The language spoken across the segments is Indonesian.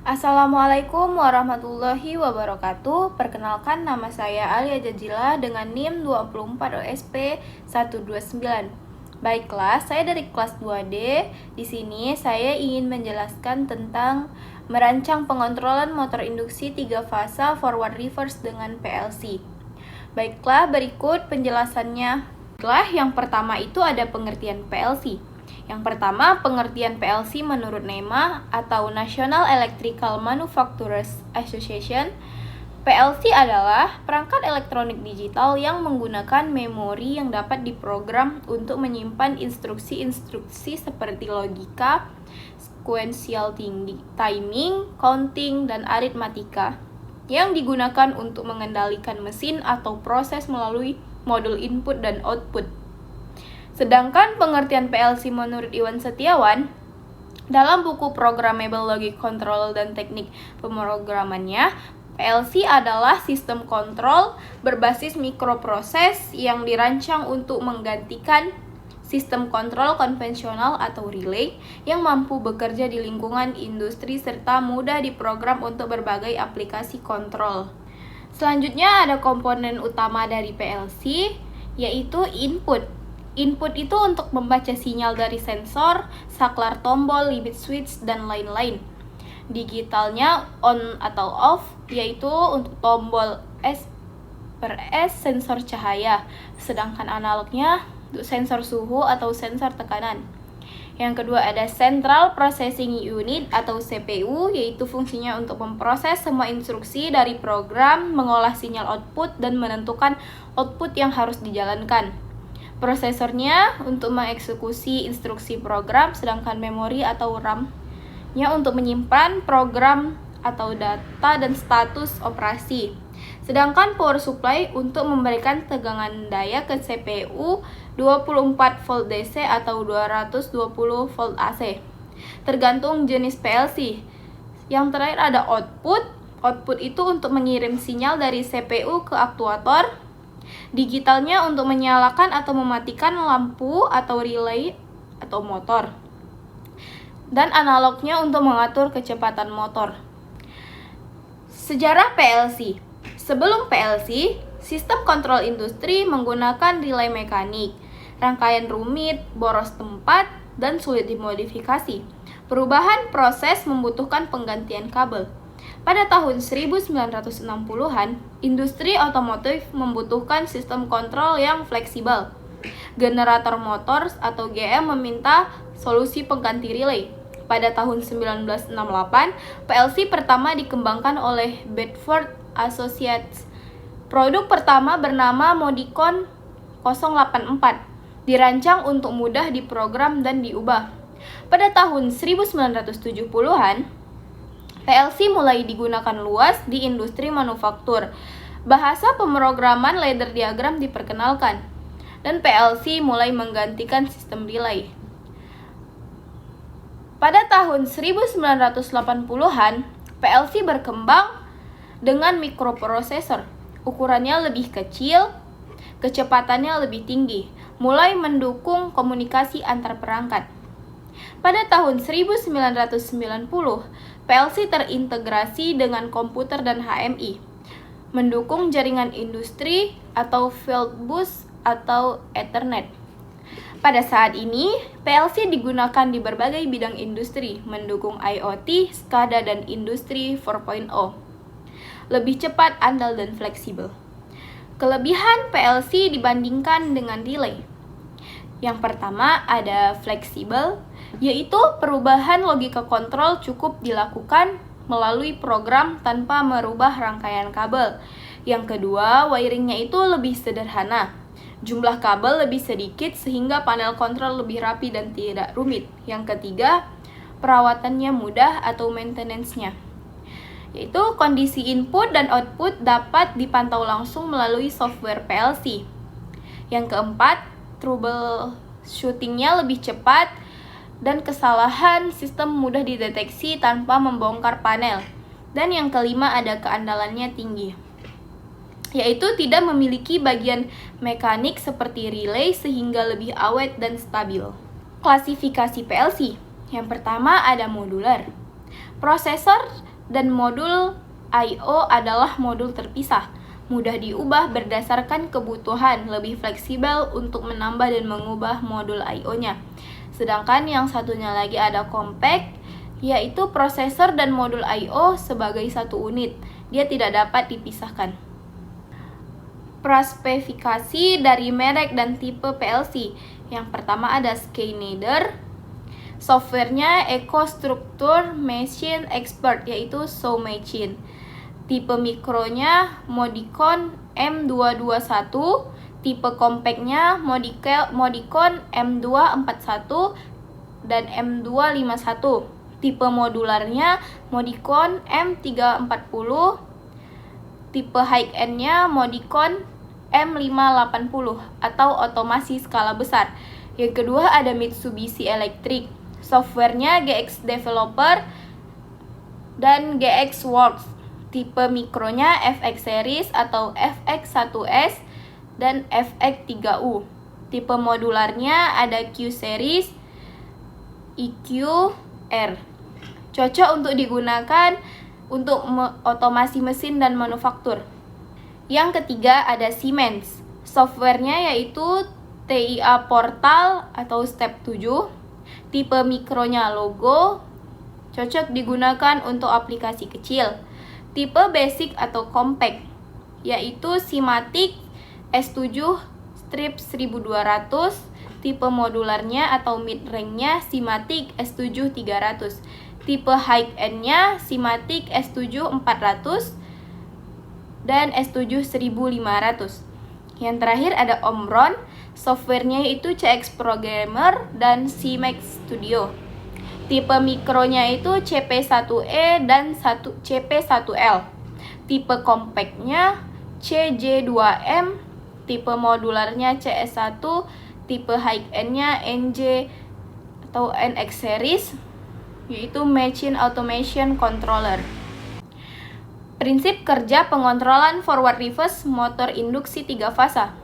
Assalamualaikum warahmatullahi wabarakatuh. Perkenalkan, nama saya Alia Jajila dengan NIM 24 OSP 129. Baiklah, saya dari kelas 2D. Di sini saya ingin menjelaskan tentang merancang pengontrolan motor induksi 3 fase forward reverse dengan PLC. Baiklah, berikut penjelasannya. Yang pertama itu ada pengertian PLC. Yang pertama, pengertian PLC menurut NEMA atau National Electrical Manufacturers Association. PLC adalah perangkat elektronik digital yang menggunakan memori yang dapat diprogram untuk menyimpan instruksi-instruksi seperti logika, sequential timing, counting, dan aritmatika yang digunakan untuk mengendalikan mesin atau proses melalui modul input dan output. Sedangkan pengertian PLC menurut Iwan Setiawan, dalam buku Programmable Logic Control dan Teknik Pemrogramannya, PLC adalah sistem kontrol berbasis mikroproses yang dirancang untuk menggantikan sistem kontrol konvensional atau relay yang mampu bekerja di lingkungan industri serta mudah diprogram untuk berbagai aplikasi kontrol. Selanjutnya ada komponen utama dari PLC, yaitu input. Input itu untuk membaca sinyal dari sensor, saklar tombol, limit switch, dan lain-lain. Digitalnya on atau off, yaitu untuk tombol S/S sensor cahaya, sedangkan analognya untuk sensor suhu atau sensor tekanan. Yang kedua ada Central Processing Unit atau CPU, yaitu fungsinya untuk memproses semua instruksi dari program, mengolah sinyal output, dan menentukan output yang harus dijalankan. Prosesornya untuk mengeksekusi instruksi program, sedangkan memori atau RAM-nya untuk menyimpan program atau data dan status operasi. Sedangkan power supply untuk memberikan tegangan daya ke CPU 24 volt DC atau 220 volt AC. Tergantung jenis PLC. Yang terakhir ada output. Output itu untuk mengirim sinyal dari CPU ke aktuator. Digitalnya untuk menyalakan atau mematikan lampu atau relay atau motor. Dan analognya untuk mengatur kecepatan motor. Sejarah PLC. Sebelum PLC, sistem kontrol industri menggunakan relay mekanik, rangkaian rumit, boros tempat, dan sulit dimodifikasi. Perubahan proses membutuhkan penggantian kabel. Pada tahun 1960-an, industri otomotif membutuhkan sistem kontrol yang fleksibel. Generator Motors atau GM meminta solusi pengganti relay. Pada tahun 1968, PLC pertama dikembangkan oleh Bedford Associates. Produk pertama bernama Modicon 084, dirancang untuk mudah diprogram dan diubah. Pada tahun 1970-an, PLC mulai digunakan luas di industri manufaktur. Bahasa pemrograman ladder diagram diperkenalkan, dan PLC mulai menggantikan sistem relay. Pada tahun 1980-an, PLC berkembang dengan mikroprosesor. Ukurannya lebih kecil, kecepatannya lebih tinggi, mulai mendukung komunikasi antar perangkat. Pada tahun 1990, PLC terintegrasi dengan komputer dan HMI, mendukung jaringan industri atau field bus atau Ethernet. Pada saat ini, PLC digunakan di berbagai bidang industri, mendukung IoT, SCADA, dan Industri 4.0. Lebih cepat, andal, dan fleksibel. Kelebihan PLC dibandingkan dengan relay. Yang pertama ada fleksibel, yaitu perubahan logika kontrol cukup dilakukan melalui program tanpa merubah rangkaian kabel. Yang kedua, wiringnya itu lebih sederhana. Jumlah kabel lebih sedikit sehingga panel kontrol lebih rapi dan tidak rumit. Yang ketiga, perawatannya mudah atau maintenance-nya, yaitu kondisi input dan output dapat dipantau langsung melalui software PLC. Yang keempat, troubleshooting-nya lebih cepat dan kesalahan sistem mudah dideteksi tanpa membongkar panel. Dan yang kelima ada keandalannya tinggi, yaitu tidak memiliki bagian mekanik seperti relay sehingga lebih awet dan stabil. Klasifikasi PLC. Yang pertama ada modular. Prosesor dan modul I/O adalah modul terpisah, mudah diubah berdasarkan kebutuhan, lebih fleksibel untuk menambah dan mengubah modul I/O-nya. Sedangkan yang satunya lagi ada compact, yaitu prosesor dan modul I/O sebagai satu unit. Dia tidak dapat dipisahkan. Praspesifikasi dari merek dan tipe PLC. Yang pertama ada Schneider. Softwarenya EcoStruxure Machine Expert, yaitu SoMachine. Tipe mikronya Modicon M221. Tipe compactnya Modicon M241 dan M251. Tipe modularnya Modicon M340. Tipe high-end-nya Modicon M580 atau otomasi skala besar. Yang kedua ada Mitsubishi Electric. Softwarenya GX Developer dan GX Works. Tipe mikronya FX Series atau FX1S dan FX3U. Tipe modularnya ada Q Series, EQR. Cocok untuk digunakan untuk otomasi mesin dan manufaktur. Yang ketiga ada Siemens. Softwarenya yaitu TIA Portal atau Step 7. Tipe mikronya Logo, cocok digunakan untuk aplikasi kecil. Tipe basic atau compact, yaitu Simatic S7 strip 1200. Tipe modularnya atau mid-range-nya Simatic S7 300. Tipe high-end-nya Simatic S7 400 dan S7 1500. Yang terakhir ada Omron. Softwarenya itu CX Programmer dan CMax Studio. Tipe mikronya itu CP1E dan CP1L. Tipe compactnya CJ2M. Tipe modularnya CS1. Tipe high-end-nya NJ atau NX Series, yaitu Machine Automation Controller. Prinsip kerja pengontrolan forward reverse motor induksi 3 fasa.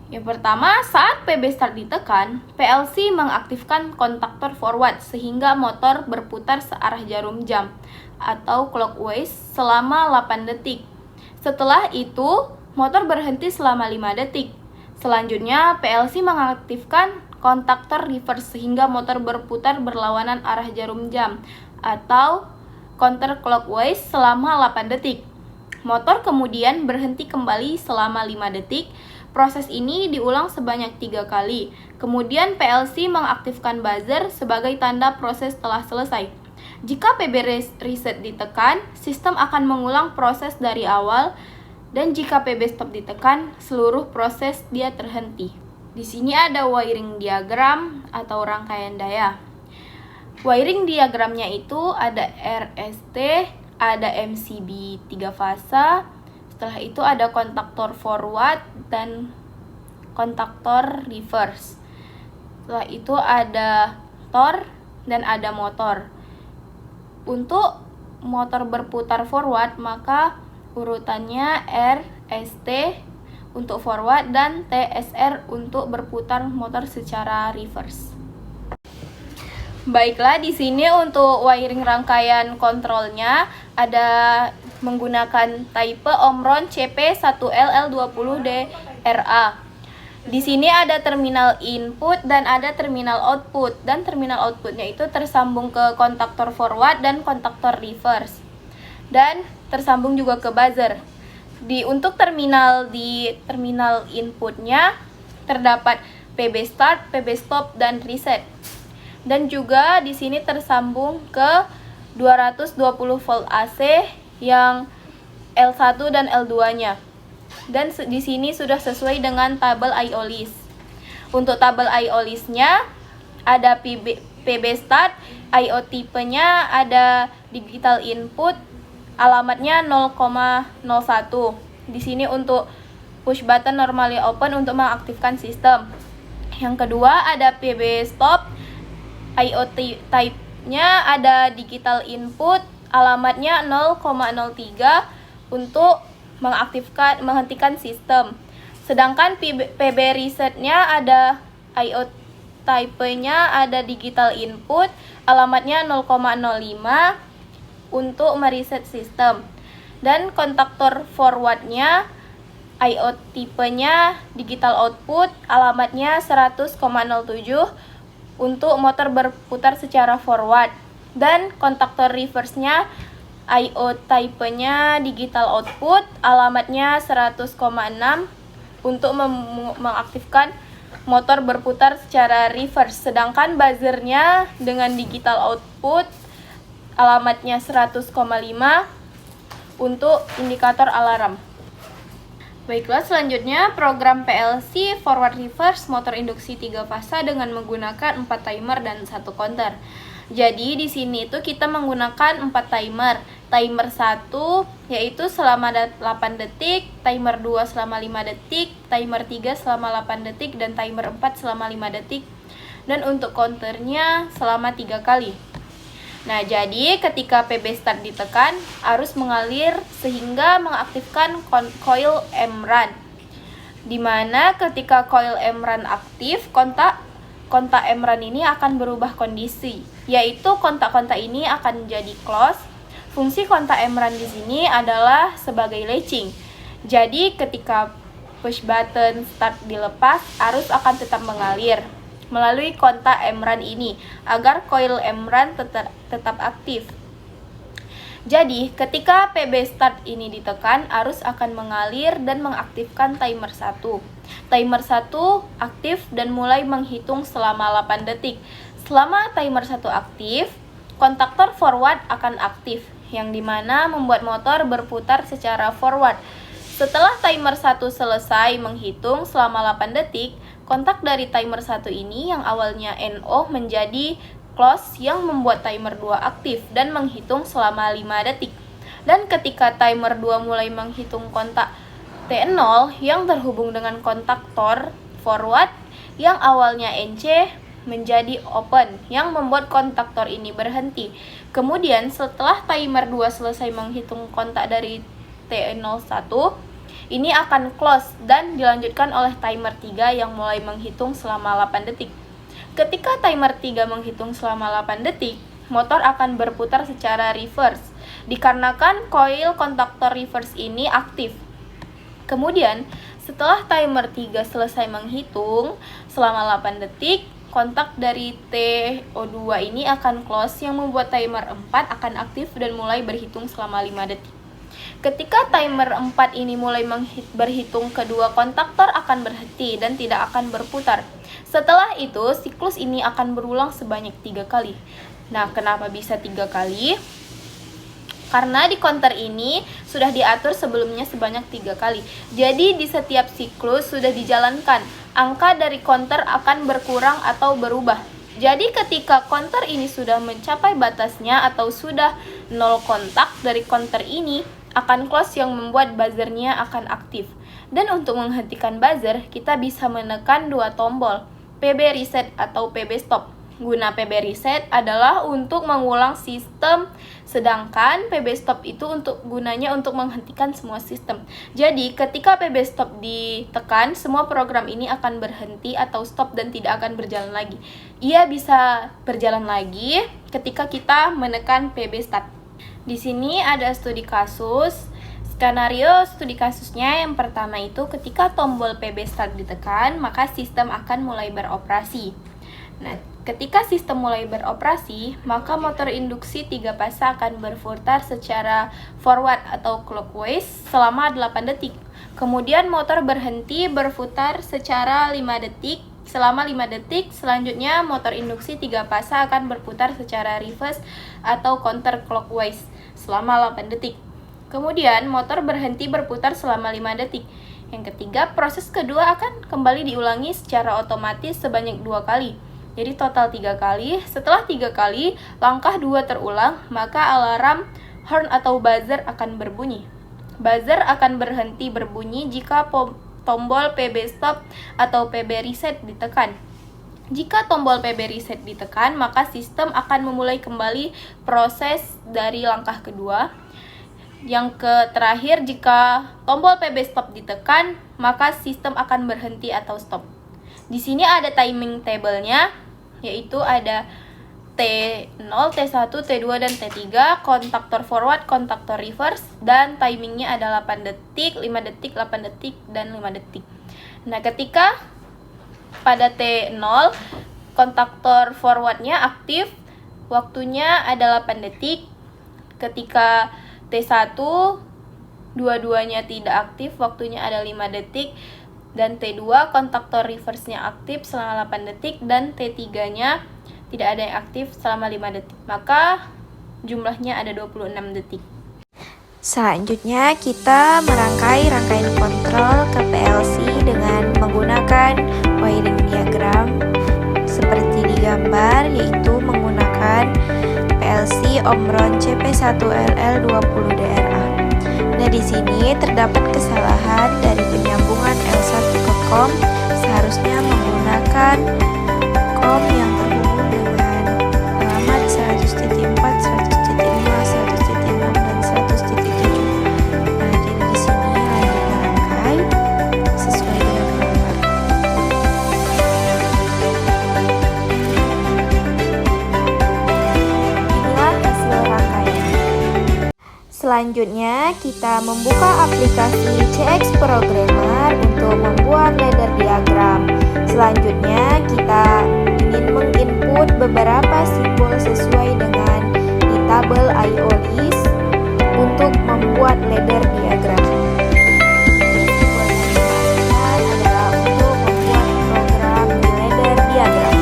Yang pertama, saat PB start ditekan, PLC mengaktifkan kontaktor forward sehingga motor berputar searah jarum jam atau clockwise selama 8 detik. Setelah itu, motor berhenti selama 5 detik. Selanjutnya, PLC mengaktifkan kontaktor reverse sehingga motor berputar berlawanan arah jarum jam atau counterclockwise selama 8 detik. Motor kemudian berhenti kembali selama 5 detik. Proses ini diulang sebanyak 3 kali. Kemudian PLC mengaktifkan buzzer sebagai tanda proses telah selesai. Jika PB reset ditekan, sistem akan mengulang proses dari awal, dan jika PB stop ditekan, seluruh proses dia terhenti. Di sini ada wiring diagram atau rangkaian daya. Wiring diagramnya itu ada RST, ada MCB 3 fasa. Setelah itu ada kontaktor forward dan kontaktor reverse. Setelah itu ada tor dan ada motor. Untuk motor berputar forward, maka urutannya RST untuk forward dan TSR untuk berputar motor secara reverse. Baiklah, di sini untuk wiring rangkaian kontrolnya ada menggunakan type Omron CP1LL20DRA. Di sini ada terminal input dan ada terminal output, dan terminal outputnya itu tersambung ke kontaktor forward dan kontaktor reverse, dan tersambung juga ke buzzer. Untuk terminal inputnya terdapat PB start, PB stop, dan reset. Dan juga di sini tersambung ke 220 volt AC yang L1 dan L2-nya. Dan di sini sudah sesuai dengan tabel I/O list. Untuk tabel I/O list-nya ada PB start, I/O tipenya ada digital input, alamatnya 0,01. Di sini untuk push button normally open untuk mengaktifkan sistem. Yang kedua ada PB stop, I/O type-nya ada digital input, alamatnya 0,03 untuk menghentikan sistem. Sedangkan PB reset-nya ada I/O type-nya ada digital input, alamatnya 0,05 untuk mereset sistem. Dan kontaktor forwardnya I/O tipenya digital output, alamatnya 100,07 untuk motor berputar secara forward. Dan kontaktor reverse-nya I/O tipenya digital output, alamatnya 100,6 untuk mengaktifkan motor berputar secara reverse. Sedangkan buzzernya dengan digital output, alamatnya 100,5 untuk indikator alarm. Baiklah, selanjutnya program PLC forward reverse motor induksi 3 fasa dengan menggunakan 4 timer dan 1 counter. Jadi di sini itu kita menggunakan 4 timer. Timer 1 yaitu selama 8 detik, timer 2 selama 5 detik, timer 3 selama 8 detik, dan timer 4 selama 5 detik. Dan untuk counternya selama 3 kali. Nah, jadi ketika PB start ditekan, arus mengalir sehingga mengaktifkan coil M-run. Dimana ketika coil M-run aktif, kontak M-run ini akan berubah kondisi, yaitu kontak-kontak ini akan menjadi close. Fungsi kontak M-run di sini adalah sebagai latching. Jadi ketika push button start dilepas, arus akan tetap mengalir melalui kontak M-run ini agar coil M-run tetap aktif. Jadi, ketika PB start ini ditekan, arus akan mengalir dan mengaktifkan timer 1. Timer 1 aktif dan mulai menghitung selama 8 detik. Selama timer 1 aktif, kontaktor forward akan aktif, yang dimana membuat motor berputar secara forward. Setelah timer 1 selesai menghitung selama 8 detik, kontak dari timer 1 ini yang awalnya NO menjadi close yang membuat timer 2 aktif dan menghitung selama 5 detik. Dan ketika timer 2 mulai menghitung kontak T0 yang terhubung dengan kontaktor forward yang awalnya NC menjadi open yang membuat kontaktor ini berhenti. Kemudian setelah timer 2 selesai menghitung kontak dari T01, ini akan close dan dilanjutkan oleh timer 3 yang mulai menghitung selama 8 detik. Ketika timer 3 menghitung selama 8 detik, motor akan berputar secara reverse dikarenakan coil kontaktor reverse ini aktif. Kemudian, setelah timer 3 selesai menghitung selama 8 detik, kontak dari TO2 ini akan close yang membuat timer 4 akan aktif dan mulai berhitung selama 5 detik. Ketika timer 4 ini mulai berhitung, kedua kontaktor akan berhenti dan tidak akan berputar. Setelah itu, siklus ini akan berulang sebanyak 3 kali. Nah, kenapa bisa 3 kali? Karena di counter ini sudah diatur sebelumnya sebanyak 3 kali. Jadi di setiap siklus sudah dijalankan, angka dari counter akan berkurang atau berubah. Jadi ketika counter ini sudah mencapai batasnya atau sudah 0 kontak dari counter ini, akan close yang membuat buzzernya akan aktif. Dan untuk menghentikan buzzer, kita bisa menekan 2 tombol, PB reset atau PB stop. Guna PB reset adalah untuk mengulang sistem, sedangkan PB stop itu gunanya untuk menghentikan semua sistem. Jadi ketika PB stop ditekan, semua program ini akan berhenti atau stop dan tidak akan berjalan lagi. Ia bisa berjalan lagi ketika kita menekan PB start. Di sini ada studi kasus. Skenario studi kasusnya yang pertama itu ketika tombol PB start ditekan, maka sistem akan mulai beroperasi. Nah, ketika sistem mulai beroperasi, maka motor induksi 3 fasa akan berputar secara forward atau clockwise selama 8 detik. Kemudian motor berhenti berputar secara 5 detik. Selama 5 detik, selanjutnya motor induksi 3 fasa akan berputar secara reverse atau counter clockwise selama 8 detik. Kemudian motor berhenti berputar selama 5 detik. Yang ketiga, proses kedua akan kembali diulangi secara otomatis sebanyak 2 kali. Jadi total 3 kali. Setelah 3 kali, langkah 2 terulang, maka alarm horn atau buzzer akan berbunyi. Buzzer akan berhenti berbunyi jika tombol PB stop atau PB reset ditekan. Jika tombol PB reset ditekan, maka sistem akan memulai kembali proses dari langkah kedua. Yang terakhir, jika tombol PB stop ditekan, maka sistem akan berhenti atau stop. Di sini ada timing table-nya, yaitu ada T0, T1, T2, dan T3, kontaktor forward, kontaktor reverse, dan timingnya ada 8 detik, 5 detik, 8 detik, dan 5 detik. Nah, ketika pada T0, kontaktor forwardnya aktif, waktunya ada 8 detik. Ketika T1, dua-duanya tidak aktif, waktunya ada 5 detik. Dan T2, kontaktor reverse-nya aktif selama 8 detik, dan T3-nya tidak ada yang aktif selama 5 detik. Maka jumlahnya ada 26 detik. Selanjutnya kita merangkai rangkaian kontrol ke PLC dengan menggunakan wiring diagram seperti di gambar, yaitu menggunakan PLC Omron CP1LL20DRA. Nah, di sini terdapat kesalahan dari penyambungan L1 ke COM, seharusnya menggunakan COM yang terhubung dengan alamat 100.4, 100.5, 100.6, dan 100.7. Nah, jadi di sini lanjut merangkai sesuai dengan gambar. Inilah hasil rangkaian. Selanjutnya, kita membuka aplikasi CX Programmer untuk membuat ladder diagram. Selanjutnya, kita ingin menginput beberapa simbol sesuai dengan di tabel I/O list untuk membuat ladder diagram. Simbol yang dimaksudkan adalah untuk membuat program di ladder diagram.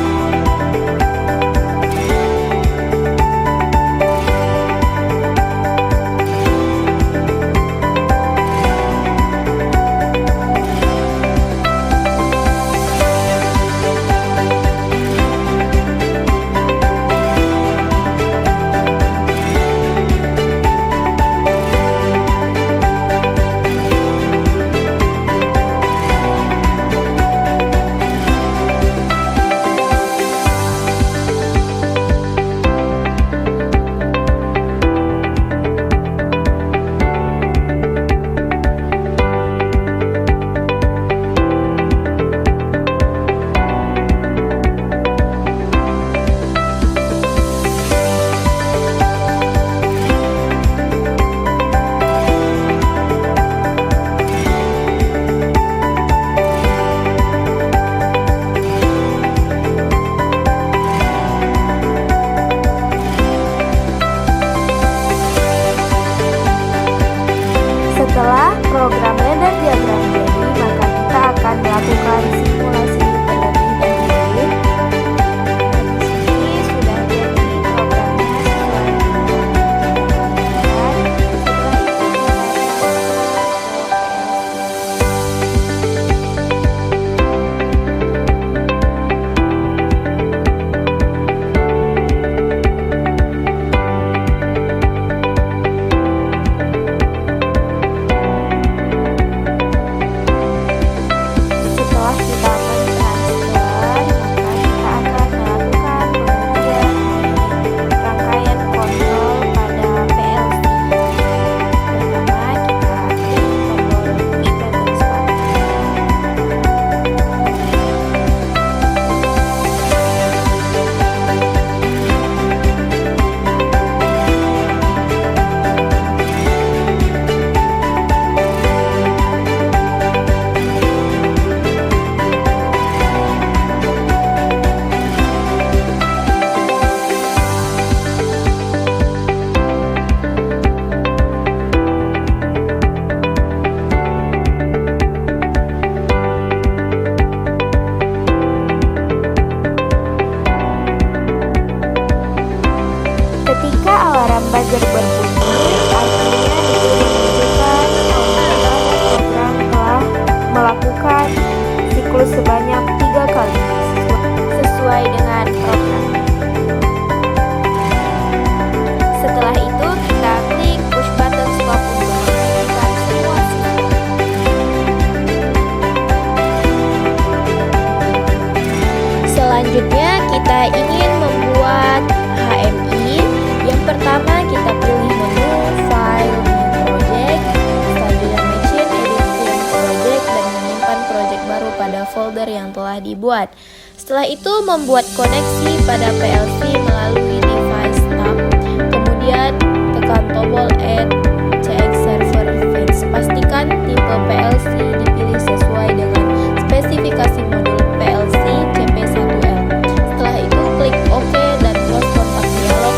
Setelah program ladder diagram jadi, maka kita akan melakukan simulasi terlebih dahulu. Di sini sudah jadi programnya sesuai dengan yang kita inginkan. Setelah itu ketika alarm buzzer berbunyi, artinya itu menunjukkan bahwa program telah melakukan siklus sebanyak 3 kali sesuai dengan program. Setelah itu kita klik push button stop untuk menghentikan semua siklus. Selanjutnya kita ingin membuat HMI. Yang pertama kita pilih menu File, New Project, selanjutnya Machine, Edit Film Project, dan menyimpan project baru pada folder yang telah dibuat. Setelah itu membuat koneksi pada PLC melalui Kemudian tekan tombol Add CX Server Phase. Pastikan tipe PLC dipilih sesuai dengan spesifikasi modul PLC CP1L. Setelah itu klik OK dan close kontak dialog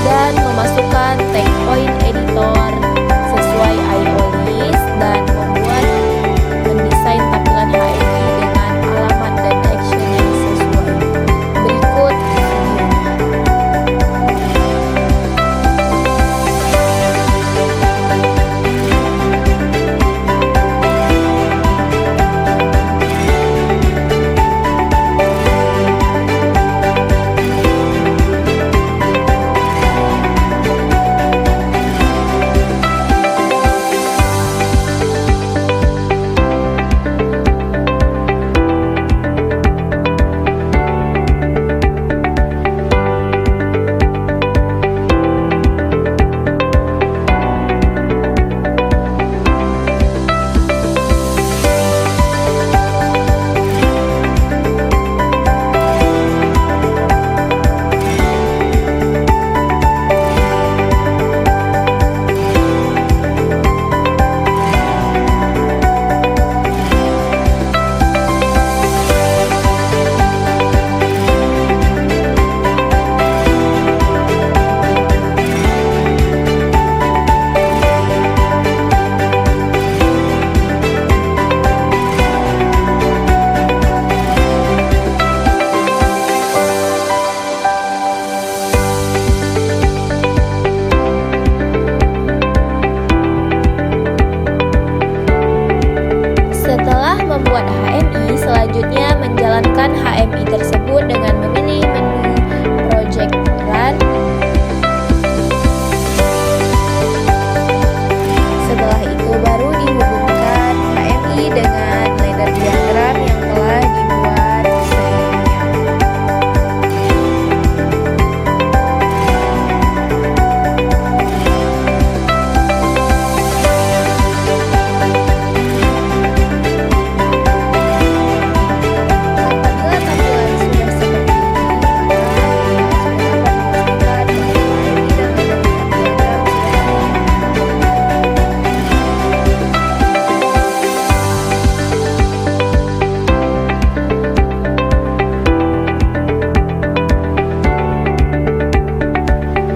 dan memasukkan tag point editor sesuai I/O list dan mendesain tampilan HMI dengan alamat dan action yang sesuai. Berikut videonya. Setelah membuat HMI, selanjutnya menjalankan HMI tersebut dengan memilih menu Project Run. Setelah itu baru dihubungkan HMI dengan ladder diagram yang telah dibuat sebelumnya. Apabila tampilan sudah seperti ini, maka kita dapat memastikan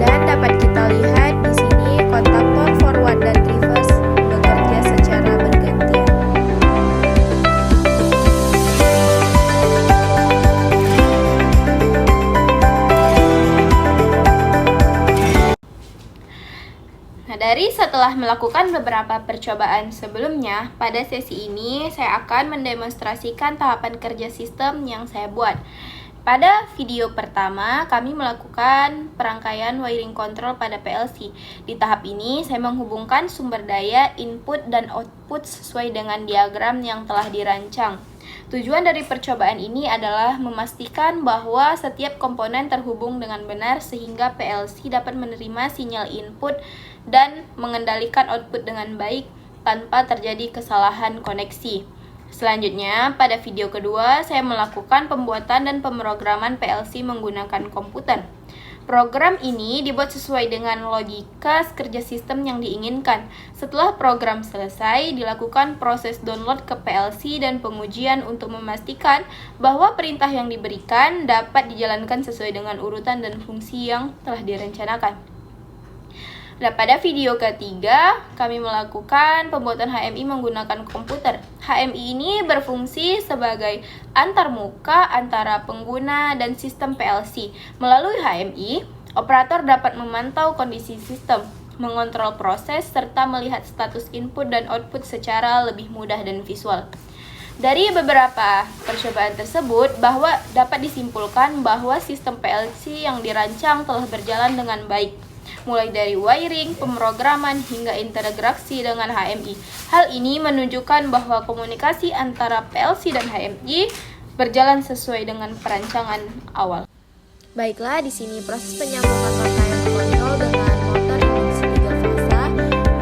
bahwa dan dapat kita lihat di sini kontaktor forward dan reverse bekerja secara bergantian. Nah, setelah melakukan beberapa percobaan sebelumnya, pada sesi ini saya akan mendemonstrasikan tahapan kerja sistem yang saya buat. Pada video pertama, kami melakukan perangkaian wiring control pada PLC. Di tahap ini, saya menghubungkan sumber daya, input, dan output sesuai dengan diagram yang telah dirancang. Tujuan dari percobaan ini adalah memastikan bahwa setiap komponen terhubung dengan benar sehingga PLC dapat menerima sinyal input dan mengendalikan output dengan baik tanpa terjadi kesalahan koneksi. Selanjutnya, pada video kedua, saya melakukan pembuatan dan pemrograman PLC menggunakan komputer. Program ini dibuat sesuai dengan logika kerja sistem yang diinginkan. Setelah program selesai, dilakukan proses download ke PLC dan pengujian untuk memastikan bahwa perintah yang diberikan dapat dijalankan sesuai dengan urutan dan fungsi yang telah direncanakan. Nah, pada video ketiga, kami melakukan pembuatan HMI menggunakan komputer. HMI ini berfungsi sebagai antarmuka antara pengguna dan sistem PLC. Melalui HMI, operator dapat memantau kondisi sistem, mengontrol proses, serta melihat status input dan output secara lebih mudah dan visual. Dari beberapa percobaan tersebut, bahwa dapat disimpulkan bahwa sistem PLC yang dirancang telah berjalan dengan baik, mulai dari wiring, pemrograman, hingga integrasi dengan HMI. Hal ini menunjukkan bahwa komunikasi antara PLC dan HMI berjalan sesuai dengan perancangan awal. Baiklah, di sini proses penyambungan rangkaian kontrol dengan motor induksi 3 fasa.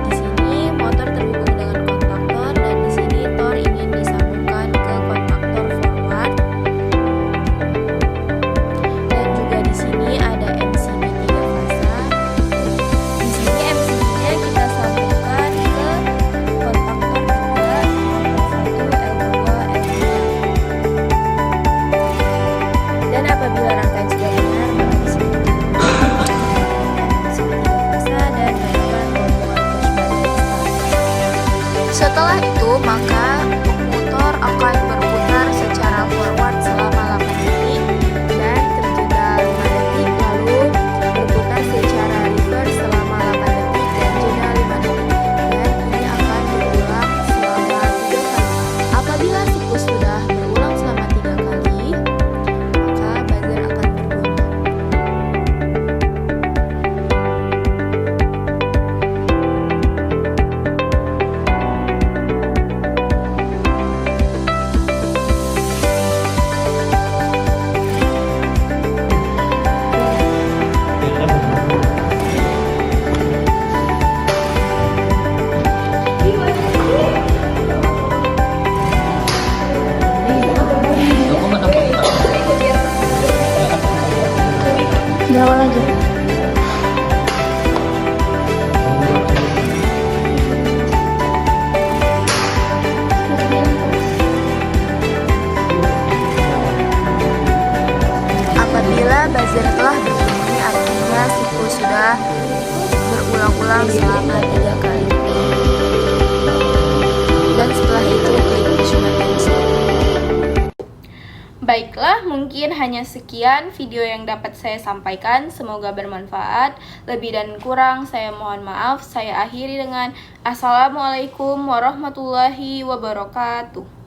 Di sini motor terhubung dengan kontaktor dan di sini tor ingin disambungkan ke kontaktor forward. Dan juga di sini ada MCB 3 fasa. ulang selama 3 kali. Dan setelah itu klik push button stop. Baiklah, mungkin hanya sekian video yang dapat saya sampaikan. Semoga bermanfaat. Lebih dan kurang saya mohon maaf. Saya akhiri dengan Assalamualaikum warahmatullahi wabarakatuh.